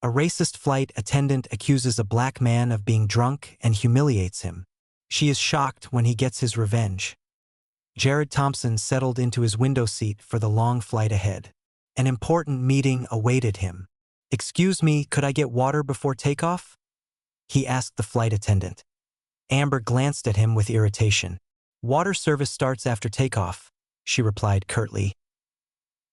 A racist flight attendant accuses a black man of being drunk and humiliates him. She is shocked when he gets his revenge. Jared Thompson settled into his window seat for the long flight ahead. An important meeting awaited him. "Excuse me, could I get water before takeoff?" he asked the flight attendant. Amber glanced at him with irritation. "Water service starts after takeoff," she replied curtly.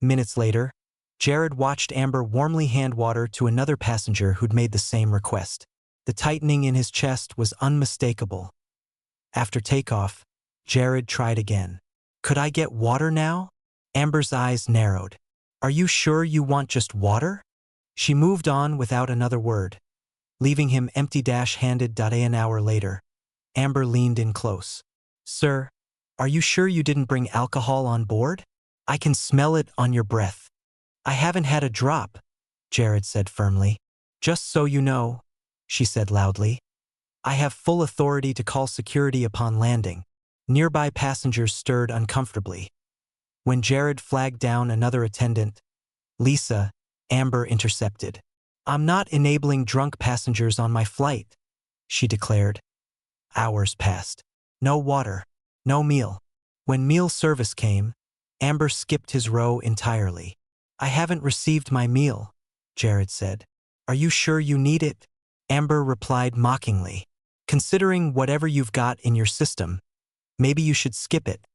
Minutes later, Jared watched Amber warmly hand water to another passenger who'd made the same request. The tightening in his chest was unmistakable. After takeoff, Jared tried again. "Could I get water now?" Amber's eyes narrowed. "Are you sure you want just water?" She moved on without another word, leaving him empty-handed. An hour later, Amber leaned in close. "Sir, are you sure you didn't bring alcohol on board? I can smell it on your breath." "I haven't had a drop," Jared said firmly. "Just so you know," she said loudly, "I have full authority to call security upon landing." Nearby passengers stirred uncomfortably. When Jared flagged down another attendant, Lisa, Amber intercepted. "I'm not enabling drunk passengers on my flight," she declared. Hours passed. No water, no meal. When meal service came, Amber skipped his row entirely. "I haven't received my meal," Jared said. "Are you sure you need it?" Amber replied mockingly. "Considering whatever you've got in your system, maybe you should skip it."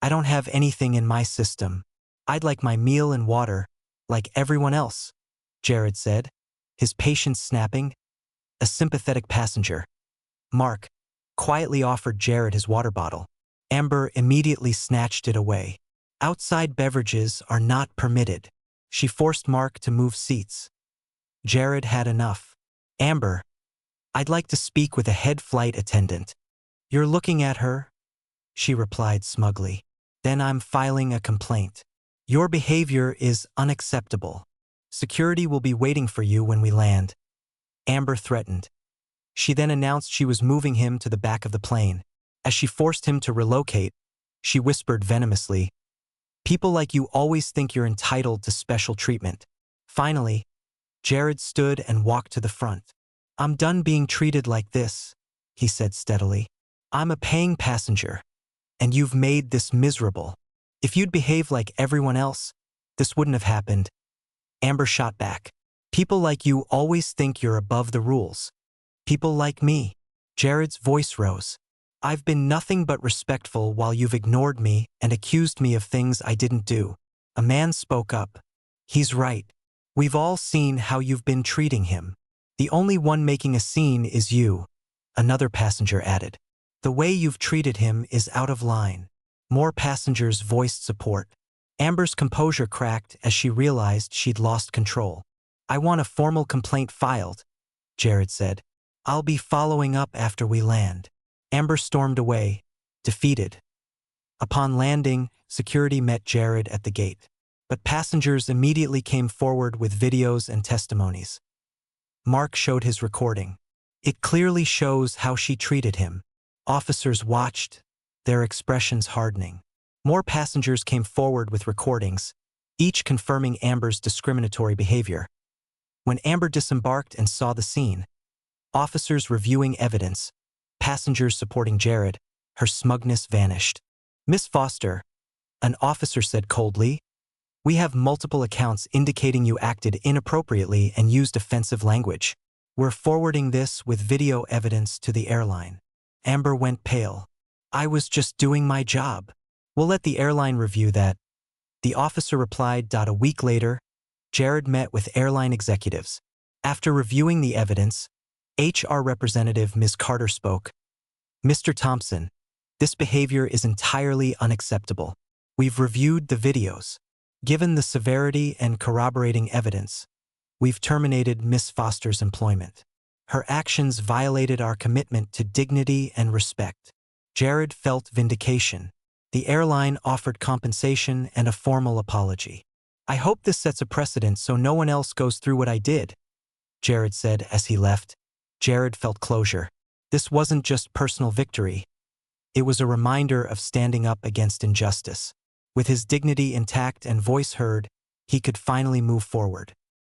"I don't have anything in my system. I'd like my meal and water, like everyone else," Jared said, his patience snapping. A sympathetic passenger, Mark, quietly offered Jared his water bottle. Amber immediately snatched it away. Outside beverages are not permitted. She forced Mark to move seats. Jared had enough. "Amber, I'd like to speak with a head flight attendant." "You're looking at her?" she replied smugly. "Then I'm filing a complaint. Your behavior is unacceptable. Security will be waiting for you when we land," Amber threatened. She then announced she was moving him to the back of the plane. As she forced him to relocate, she whispered venomously, "People like you always think you're entitled to special treatment." Finally, Jared stood and walked to the front. "I'm done being treated like this," he said steadily. "I'm a paying passenger, and you've made this miserable. If you'd behave like everyone else, this wouldn't have happened." Amber shot back. "People like you always think you're above the rules. People like me." Jared's voice rose. "I've been nothing but respectful while you've ignored me and accused me of things I didn't do." A man spoke up. "He's right. We've all seen how you've been treating him. The only one making a scene is you," another passenger added. "The way you've treated him is out of line." More passengers voiced support. Amber's composure cracked as she realized she'd lost control. "I want a formal complaint filed," Jared said. "I'll be following up after we land." Amber stormed away, defeated. Upon landing, security met Jared at the gate. But passengers immediately came forward with videos and testimonies. Mark showed his recording. It clearly shows how she treated him. Officers watched, their expressions hardening. More passengers came forward with recordings, each confirming Amber's discriminatory behavior. When Amber disembarked and saw the scene, officers reviewing evidence, passengers supporting Jared, her smugness vanished. "Miss Foster," an officer said coldly, "we have multiple accounts indicating you acted inappropriately and used offensive language. We're forwarding this with video evidence to the airline." Amber went pale. "I was just doing my job. We'll let the airline review that," the officer replied. A week later, Jared met with airline executives. After reviewing the evidence, HR representative Ms. Carter spoke. "Mr. Thompson, this behavior is entirely unacceptable. We've reviewed the videos. Given the severity and corroborating evidence, we've terminated Miss Foster's employment. Her actions violated our commitment to dignity and respect." Jared felt vindication. The airline offered compensation and a formal apology. "I hope this sets a precedent so no one else goes through what I did," Jared said as he left. Jared felt closure. This wasn't just personal victory. It was a reminder of standing up against injustice. With his dignity intact and voice heard, he could finally move forward.